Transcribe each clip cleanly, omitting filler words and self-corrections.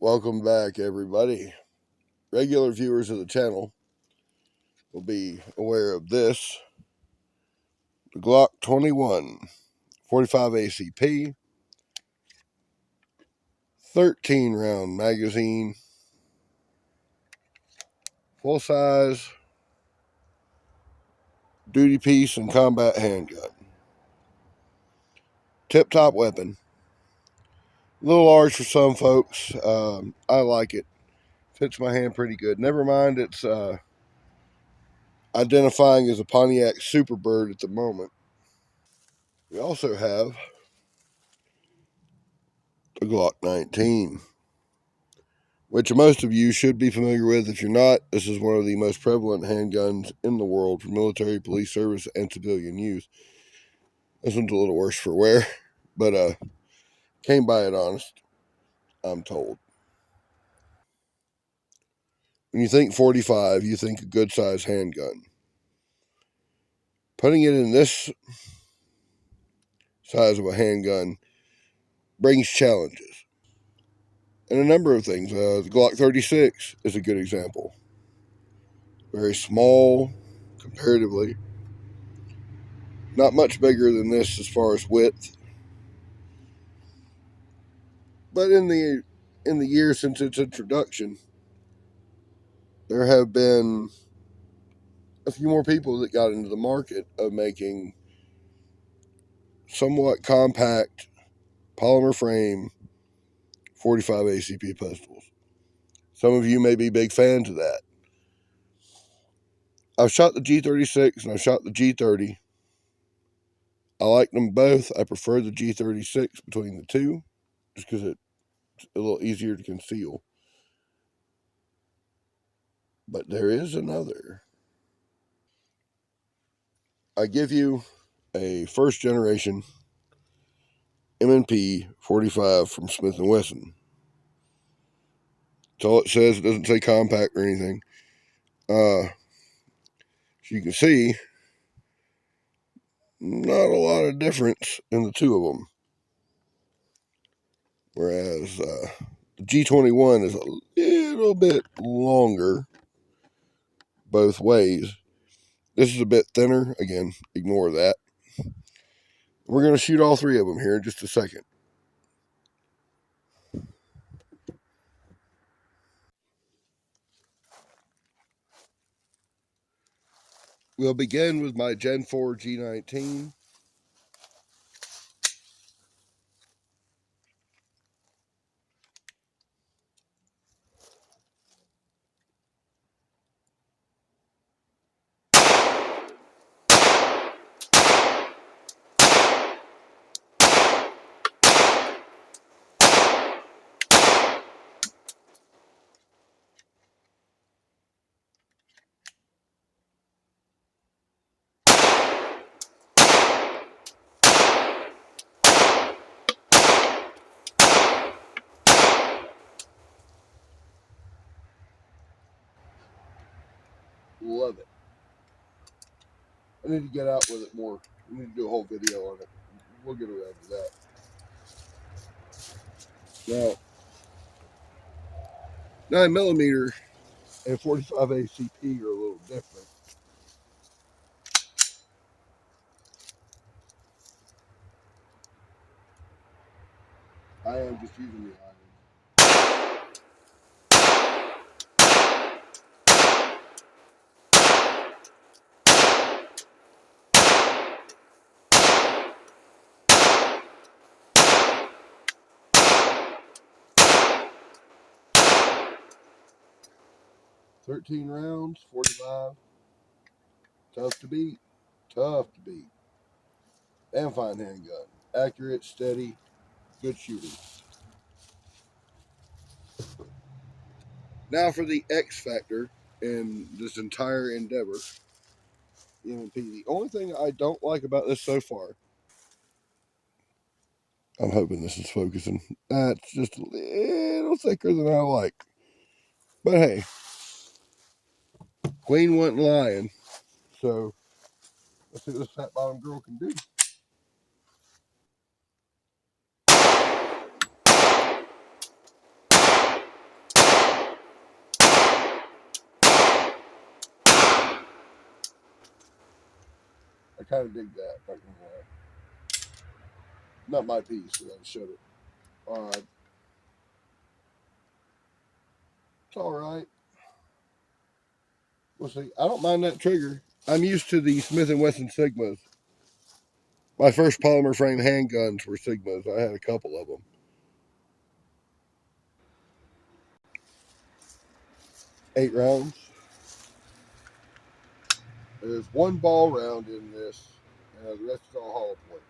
Welcome back, everybody. Regular viewers of the channel will be aware of this. The Glock 21 45 ACP, 13 round magazine, full size, duty piece, and combat handgun. Tip top weapon. A little large for some folks. I like it. Fits my hand pretty good. Never mind, it's identifying as a Pontiac Superbird at the moment. We also have the Glock 19, which most of you should be familiar with. If you're not, this is one of the most prevalent handguns in the world for military, police service, and civilian use. This one's a little worse for wear, but came by it honest, I'm told. When you think 45, you think a good size handgun. Putting it in this size of a handgun brings challenges. And a number of things. The Glock 36 is a good example. Very small, comparatively. Not much bigger than this as far as width. But in the years since its introduction, there have been a few more people that got into the market of making somewhat compact polymer frame 45 ACP pistols. Some of you may be big fans of that. I've shot the G36 and I've shot the G30. I like them both. I prefer the G36 between the two just because it's a little easier to conceal. But there is another. I give you a first generation M&P 45 from Smith & Wesson. That's all it says. It doesn't say compact or anything. As you can see, not a lot of difference in the two of them. Whereas the G21 is a little bit longer both ways. This is a bit thinner. Again, ignore that. We're going to shoot all three of them here in just a second. We'll begin with my Gen 4 G19. Love it. I need to get out with it more. We need to do a whole video on it. We'll get around to that. Now, 9mm and 45 ACP are a little different. I am just using the iron. 13 rounds, 45. Tough to beat. Tough to beat. And fine handgun. Accurate, steady, good shooting. Now for the X factor in this entire endeavor. The M&P. The only thing I don't like about this so far, I'm hoping this is focusing. That's just a little thicker than I like. But hey, Queen wasn't lying. So let's see what this fat bottom girl can do. kind of dig that. Not gonna lie. Not my piece, so I showed it. It's all right. We'll see. I don't mind that trigger. I'm used to the Smith and Wesson Sigmas. My first polymer frame handguns were Sigmas. I had a couple of them. 8 rounds. There's one ball round in this, and the rest is all hollow points.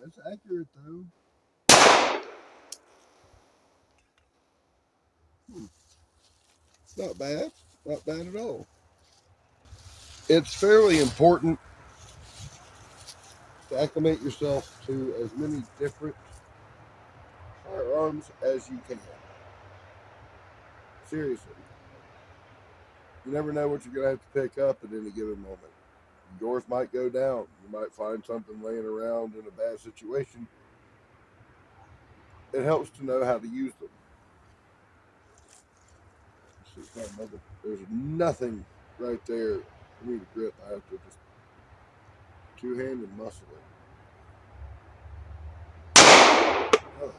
That's accurate though. Not bad. Not bad at all. It's fairly important to acclimate yourself to as many different firearms as you can. Seriously. You never know what you're going to have to pick up at any given moment. Yours might go down. You might find something laying around in a bad situation. It helps to know how to use them. There's nothing right there for me to grip. I have to just two-handed muscle it. Oh,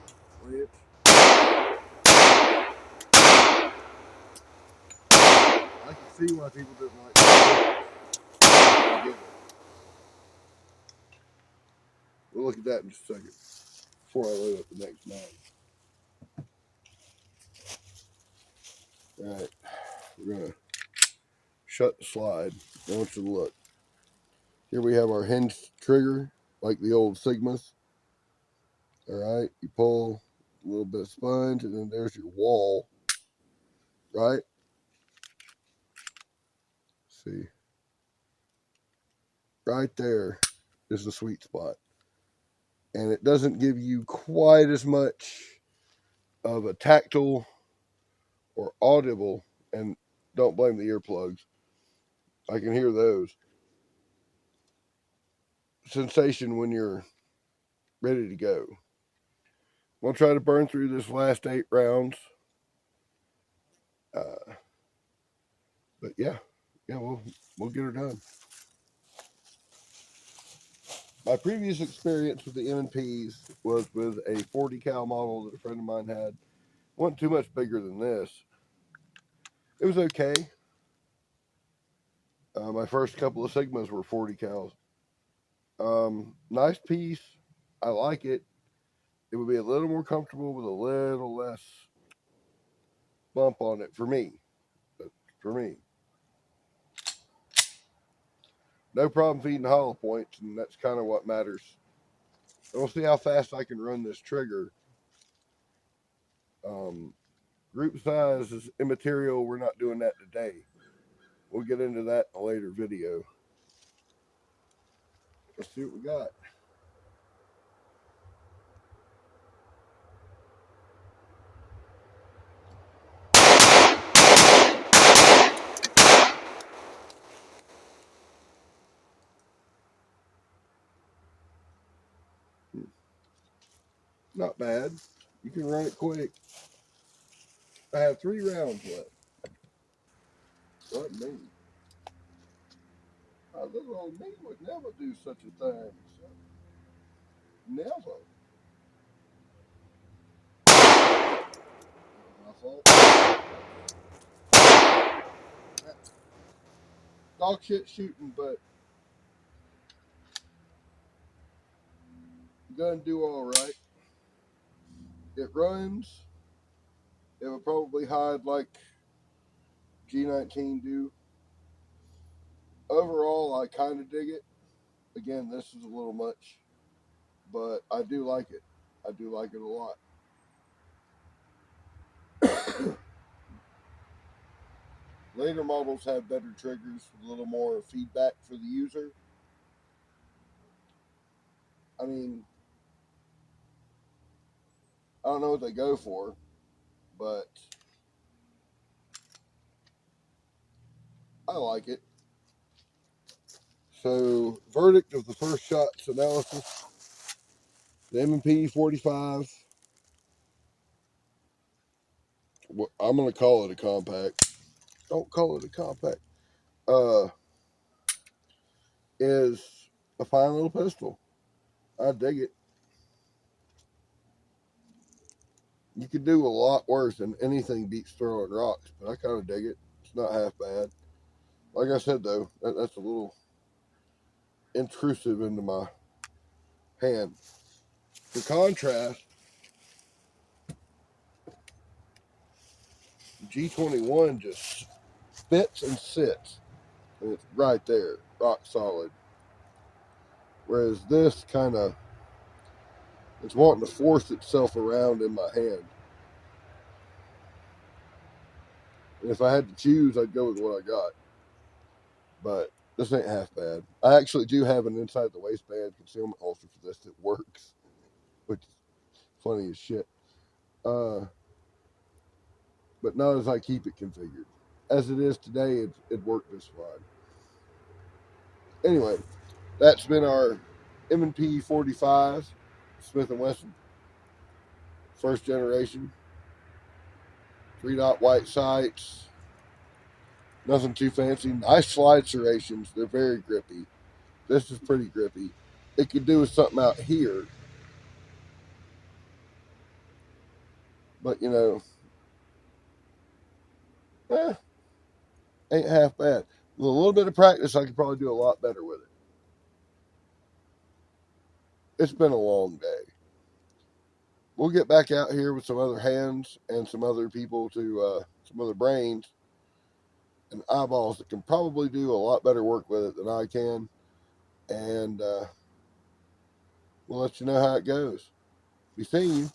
switch. I can see why people didn't like it. We'll look at that in just a second before I load up the next mag. All right, we're gonna shut the slide. I want you to look. Here we have our hinge trigger, like the old Sigmas. All right, you pull a little bit of sponge, and then there's your wall. Right? See, right there is the sweet spot, and it doesn't give you quite as much of a tactile or audible. And don't blame the earplugs. I can hear those sensation when you're ready to go. We'll try to burn through this last 8 rounds. Uh, but yeah, we'll get her done. My previous experience with the M&Ps was with a 40 cal model that a friend of mine had. Wasn't too much bigger than this. It was okay. My first couple of Sigmas were 40 cals. Nice piece. I like it. It would be a little more comfortable with a little less bump on it for me. But for me, no problem feeding hollow points, and that's kind of what matters. And we'll see how fast I can run this trigger. Um, Group size is immaterial. We're not doing that today. We'll get into that in a later video. Let's see what we got. Not bad. You can run it quick. I have 3 rounds left. What me? A little old me would never do such a thing. So, never. My fault. Dog shit shooting, but gun do all right. It runs. It would probably hide like G19 do. Overall, I kind of dig it. Again, this is a little much, but I do like it. I do like it a lot. Later models have better triggers, a little more feedback for the user. I mean, I don't know what they go for, but I like it. So, verdict of the first shots analysis. The M&P 45, I'm going to call it a compact. Don't call it a compact. Uh, is a fine little pistol. I dig it. You could do a lot worse than anything beats throwing rocks, but I kind of dig it. It's not half bad. Like I said, though, that's a little intrusive into my hand. For contrast, G21 just fits and sits, and it's right there, rock solid. Whereas this kind of, it's wanting to force itself around in my hand. And if I had to choose, I'd go with what I got. But this ain't half bad. I actually do have an inside the waistband concealment holster for this that works, which is funny as shit. But not as I keep it configured. As it is today, it worked just fine. Anyway, that's been our M&P 45 Smith & Wesson first generation 3-dot white sights. Nothing too fancy. Nice slide serrations. They're very grippy. This is pretty grippy. It could do with something out here, but eh, ain't half bad. With a little bit of practice, I could probably do a lot better with it. It's been a long day. We'll get back out here with some other hands and some other people some other brains and eyeballs that can probably do a lot better work with it than I can. And we'll let you know how it goes. Be seeing you.